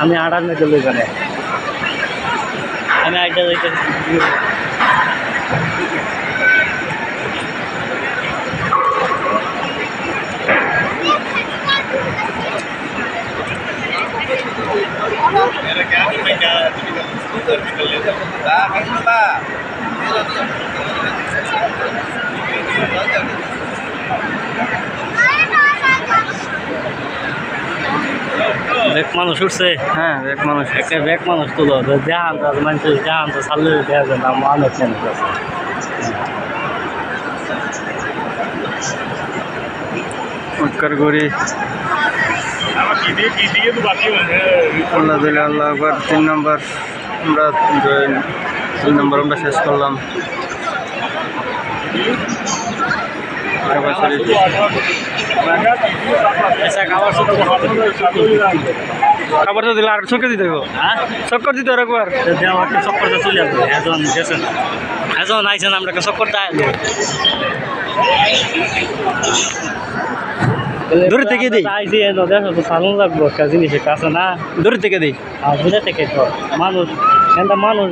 আমি আড়ার মেয়ে চলে এখানে আমি আইটা যাইতে ব্যাগ মানুষ উঠছে হ্যাঁ ব্যাগ মানুষ একটা ব্যাগ মানুষ তুলো দেখান তো মানুষ দেখান তো সামনে দেখা যায় না মানুষ উৎকার করি আল্লাহ একবার 3 নম্বর আমরা 3 নম্বর আমরা শেষ করলাম খাবার তো দিলে আর চক্কর দিতে হবে হ্যাঁ চক্কর দিতে হবে একবার চক্করটা চলে আসবে এখন গেছেন এখন আইছেন আমরা চক্কর দেয় দূর থেকে দিই আইসি দেখো তো সালন লাগবো একটা জিনিসের কাছে না দূর থেকে দিই আর দূরে থেকে তো মানুষ মানুষ